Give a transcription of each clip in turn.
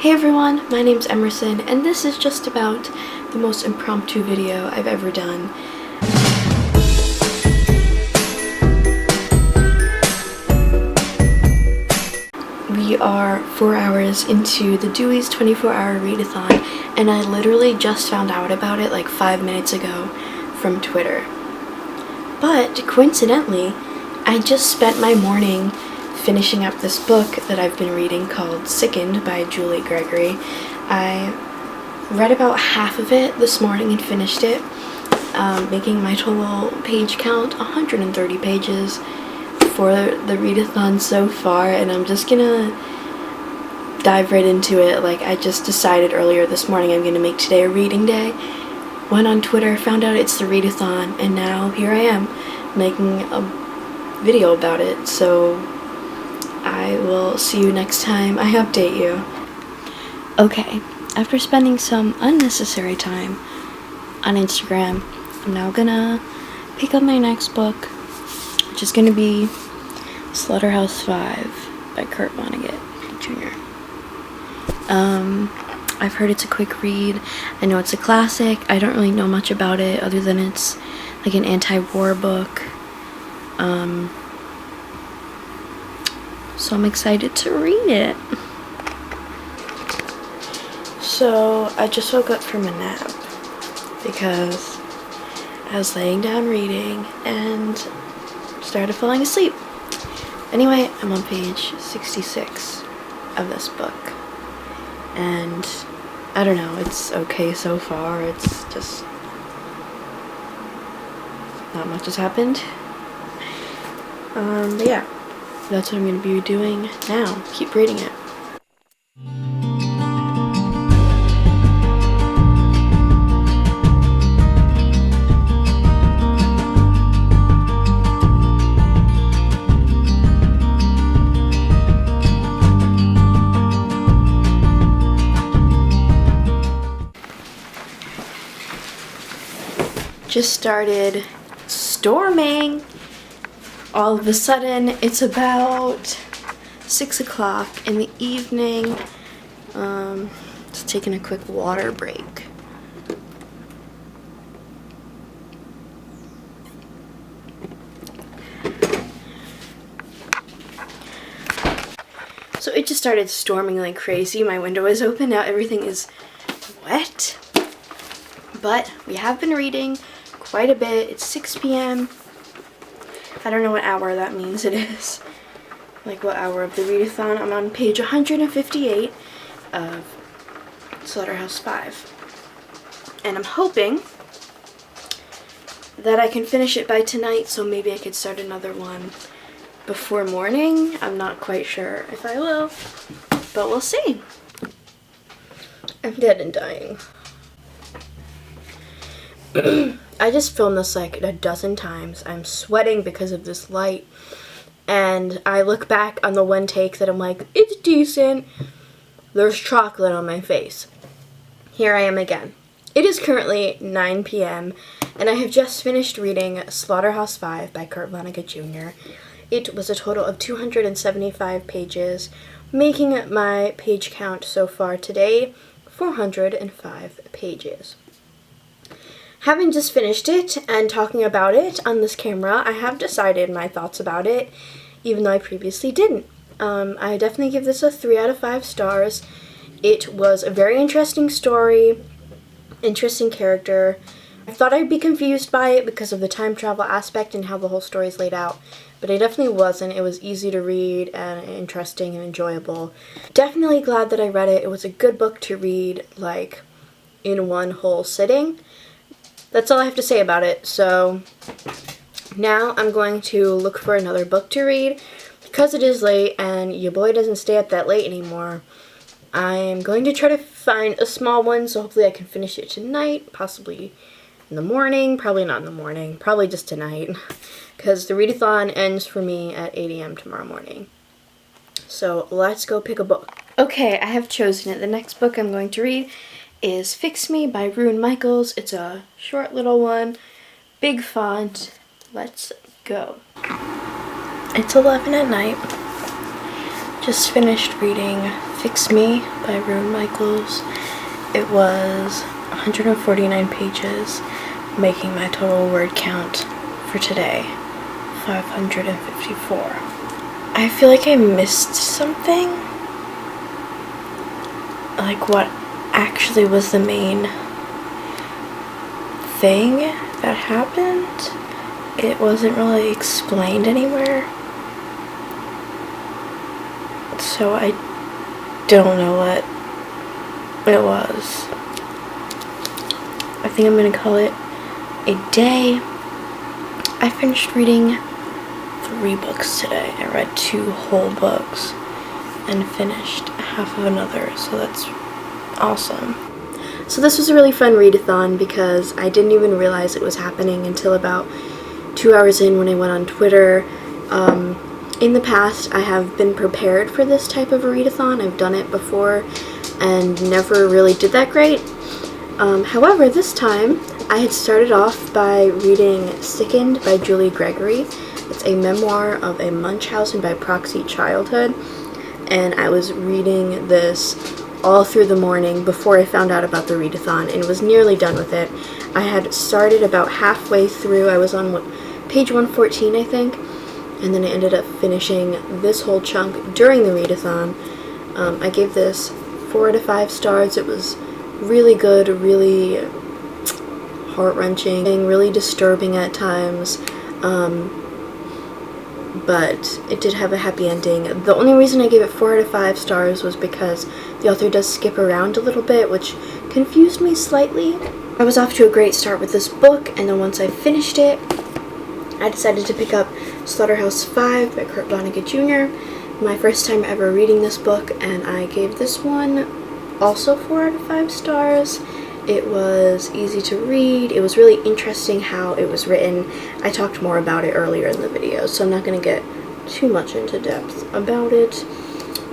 Hey everyone, my name's Emerson, and this is just about the most impromptu video I've ever done. We are 4 hours into the Dewey's 24-hour readathon, and I literally just found out about it like 5 minutes ago from Twitter. But coincidentally, I just spent my morning finishing up this book that I've been reading called Sickened by Julie Gregory. I read about half of it this morning and finished it, making my total page count 130 pages for the readathon so far, and I'm just gonna dive right into it. Like, I just decided earlier this morning I'm gonna make today a reading day. Went on Twitter, found out it's the readathon, and now here I am making a video about it. So I will see you next time I update you. Okay, after spending some unnecessary time on Instagram, I'm now gonna pick up my next book, which is gonna be Slaughterhouse-Five by Kurt Vonnegut Jr. I've heard it's a quick read. I know it's a classic. I don't really know much about it other than it's like an anti-war book. So I'm excited to read it. So I just woke up from a nap because I was laying down reading and started falling asleep. Anyway, I'm on page 66 of this book, and I don't know, it's okay so far. It's just not much has happened. But yeah, that's what I'm going to be doing now. Keep reading it. Just started storming. All of a sudden, it's about 6 o'clock in the evening. Just taking a quick water break. So it just started storming like crazy. My window is open now. Everything is wet. But we have been reading quite a bit. It's 6 p.m. I don't know what hour that means it is. Like what hour of the readathon. I'm on page 158 of Slaughterhouse-Five. And I'm hoping that I can finish it by tonight, so maybe I could start another one before morning. I'm not quite sure if I will, but we'll see. I'm dead and dying. I just filmed this like a dozen times. I'm sweating because of this light, and I look back on the one take that I'm like, it's decent. There's chocolate on my face. Here I am again. It is currently 9 p.m. and I have just finished reading Slaughterhouse-Five by Kurt Vonnegut Jr. It was a total of 275 pages, making my page count so far today 405 pages. Having just finished it and talking about it on this camera, I have decided my thoughts about it, even though I previously didn't. I definitely give this a 3 out of 5 stars. It was a very interesting story, interesting character. I thought I'd be confused by it because of the time travel aspect and how the whole story is laid out, but I definitely wasn't. It was easy to read and interesting and enjoyable. Definitely glad that I read it. It was a good book to read, like, in one whole sitting. That's all I have to say about it. So now I'm going to look for another book to read. Because it is late and your boy doesn't stay up that late anymore, I'm going to try to find a small one, so hopefully I can finish it tonight, possibly in the morning, probably not in the morning, probably just tonight, because the readathon ends for me at 8 a.m. tomorrow morning. So let's go pick a book. Okay, I have chosen it. The next book I'm going to read is Fix Me by Ruan Michaels. It's a short little one, big font. Let's go. It's 11 at night. Just finished reading Fix Me by Rune Michaels. It was 149 pages, making my total word count for today 554. I feel like I missed something. Like, what actually was the main thing that happened? It wasn't really explained anywhere. So I don't know what it was. I think I'm gonna call it a day. I finished reading 3 books today. I read 2 whole books and finished half of another, so that's awesome. So this was a really fun readathon because I didn't even realize it was happening until about 2 hours in when I went on Twitter. In the past, I have been prepared for this type of a readathon. I've done it before and never really did that great. However, this time, I had started off by reading Sickened by Julie Gregory. It's a memoir of a Munchausen by proxy childhood, and I was reading this all through the morning before I found out about the readathon and was nearly done with it. I had started about halfway through. I was on page 114, I think, and then I ended up finishing this whole chunk during the readathon. I gave this 4 out of 5 stars. It was really good, really heart-wrenching, really disturbing at times, but it did have a happy ending. The only reason I gave it 4 out of 5 stars was because the author does skip around a little bit, which confused me slightly. I was off to a great start with this book, and then once I finished it, I decided to pick up Slaughterhouse-Five by Kurt Vonnegut Jr., my first time ever reading this book, and I gave this one also 4 out of 5 stars. It was easy to read. It was really interesting how it was written. I talked more about it earlier in the video, so I'm not going to get too much into depth about it,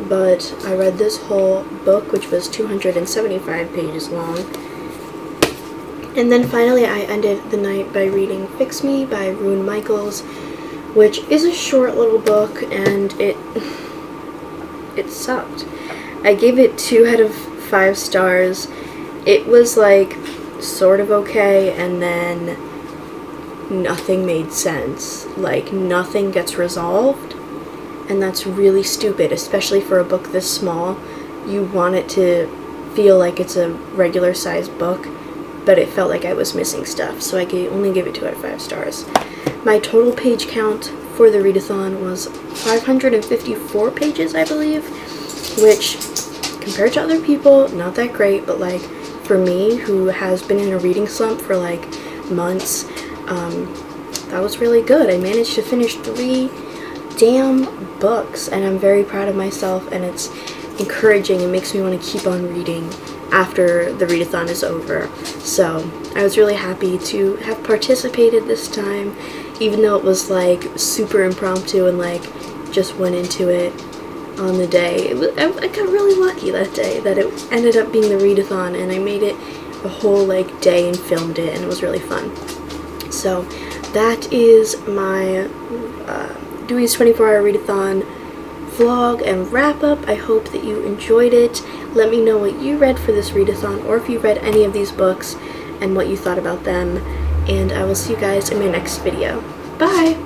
but I read this whole book, which was 275 pages long. And then finally I ended the night by reading Fix Me by Rune Michaels, which is a short little book, and it sucked. I gave it 2 out of 5 stars. It was like sort of okay, and then nothing made sense. Like, nothing gets resolved, and that's really stupid, especially for a book this small. You want it to feel like it's a regular sized book, but it felt like I was missing stuff, so I only gave it 2 out of 5 stars. My total page count for the readathon was 554 pages, I believe, which, compared to other people, not that great, but like, for me, who has been in a reading slump for like months, that was really good. I managed to finish 3 damn books, and I'm very proud of myself, and it's encouraging. It makes me want to keep on reading after the readathon is over. So I was really happy to have participated this time, even though it was like super impromptu and like just went into it on the day. I got really lucky that day that it ended up being the readathon, and I made it a whole like day and filmed it, and it was really fun. So that is my Dewey's 24-hour readathon vlog and wrap up. I hope that you enjoyed it. Let me know what you read for this readathon, or if you read any of these books and what you thought about them, and I will see you guys in my next video. Bye!